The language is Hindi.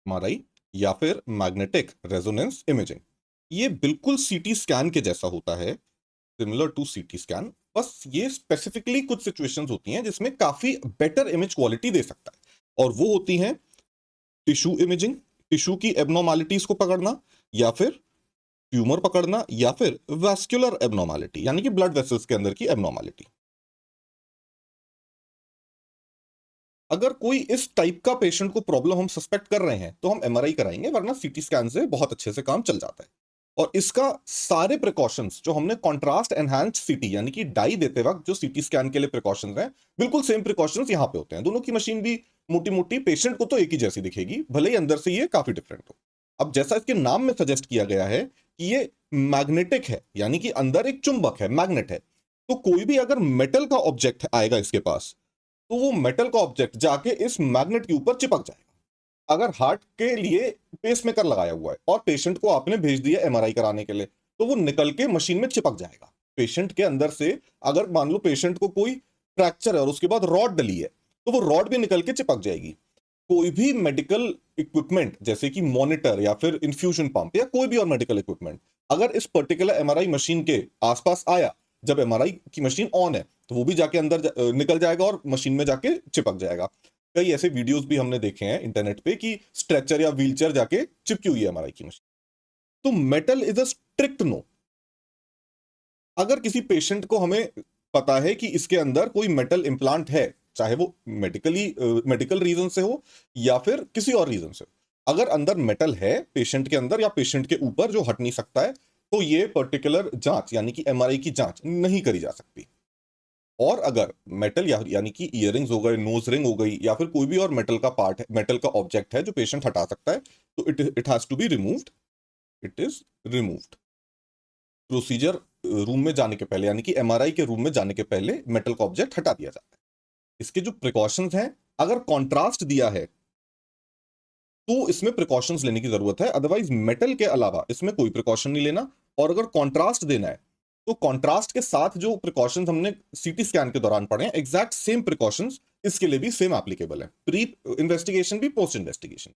एमआरआई या फिर मैग्नेटिक रेजोनेंस इमेजिंग, ये बिल्कुल सीटी स्कैन के जैसा होता है, सिमिलर टू सीटी स्कैन। बस ये स्पेसिफिकली कुछ सिचुएशंस होती हैं जिसमें काफी बेटर इमेज क्वालिटी दे सकता है, और वो होती हैं टिश्यू इमेजिंग, टिश्यू की एबनॉर्मालिटीज को पकड़ना, या फिर ट्यूमर पकड़ना, या फिर वैस्कुलर एबनॉर्मालिटी यानी कि ब्लड वेसल्स के अंदर की एबनॉर्मालिटी। अगर कोई इस टाइप का पेशेंट को प्रॉब्लम हम सस्पेक्ट कर रहे हैं तो हम एमआरआई कराएंगे, वरना सीटी स्कैन से बहुत अच्छे से काम चल जाता है। और इसका सारे प्रिकॉशंस जो हमने कॉन्ट्रास्ट एनहांस्ड सीटी यानी कि डाई देते वक्त जो सीटी स्कैन के लिए प्रिकॉशंस हैं, बिल्कुल सेम प्रिकॉशंस यहां पे होते हैं। दोनों की मशीन भी मोटी मोटी, पेशेंट को तो एक ही जैसी दिखेगी, भले ही अंदर से ये काफी डिफरेंट हो। अब जैसा इसके नाम में सजेस्ट किया गया है कि ये मैग्नेटिक है, यानी कि अंदर एक चुंबक है, मैग्नेट है, तो कोई भी अगर मेटल का ऑब्जेक्ट आएगा इसके पास, तो वो मेटल का ऑब्जेक्ट जाके इस मैग्नेट के ऊपर चिपक जाएगा। अगर हार्ट के लिए पेसमेकर लगाया हुआ है और पेशेंट को आपने भेज दिया एमआरआई कराने के लिए, तो वो निकल के मशीन में चिपक जाएगा पेशेंट के अंदर से। अगर मान लो पेशेंट को कोई फ्रैक्चर है और उसके बाद रॉड डली है, तो वो रॉड भी निकल के चिपक जाएगी। कोई भी मेडिकल इक्विपमेंट जैसे कि मॉनिटर या फिर इन्फ्यूजन पंप या कोई भी और मेडिकल इक्विपमेंट अगर इस पर्टिकुलर एमआरआई मशीन के आसपास आया, जब एमआरआई की मशीन ऑन है, तो वो भी जाके अंदर निकल जाएगा और मशीन में जाके चिपक जाएगा। कई ऐसे वीडियोस भी हमने देखे हैं इंटरनेट पे कि स्ट्रेचर या व्हीलचेयर जाके चिपकी हुई है एमआरआई की मशीन। तो metal is a strict no. अगर किसी पेशेंट को हमें पता है कि इसके अंदर कोई मेटल इंप्लांट है, चाहे वो मेडिकल रीजन से हो या फिर किसी और रीजन से हो, अगर अंदर मेटल है पेशेंट के अंदर या पेशेंट के ऊपर जो हट नहीं सकता है, तो ये पर्टिकुलर जांच यानी कि एमआरआई की जांच नहीं करी जा सकती। और अगर मेटल यानी कि ईयरिंग्स हो गए, नोज रिंग हो गई, या फिर कोई भी और मेटल का पार्ट है, मेटल का ऑब्जेक्ट है जो पेशेंट हटा सकता है, तो it has to be removed. It is removed. Procedure room में जाने के पहले यानी कि एमआरआई के रूम में जाने के पहले मेटल का ऑब्जेक्ट हटा दिया जाता है। इसके जो प्रिकॉशंस हैं, अगर कॉन्ट्रास्ट दिया है तो इसमें प्रिकॉशंस लेने की जरूरत है, अदरवाइज मेटल के अलावा इसमें कोई प्रिकॉशन नहीं लेना। और अगर कॉन्ट्रास्ट देना है, तो कॉन्ट्रास्ट के साथ जो प्रिकॉशंस हमने सीटी स्कैन के दौरान पढ़े हैं, एग्जैक्ट सेम प्रिकॉशंस इसके लिए भी सेम एप्लीकेबल है, प्री इन्वेस्टिगेशन भी, पोस्ट इन्वेस्टिगेशन।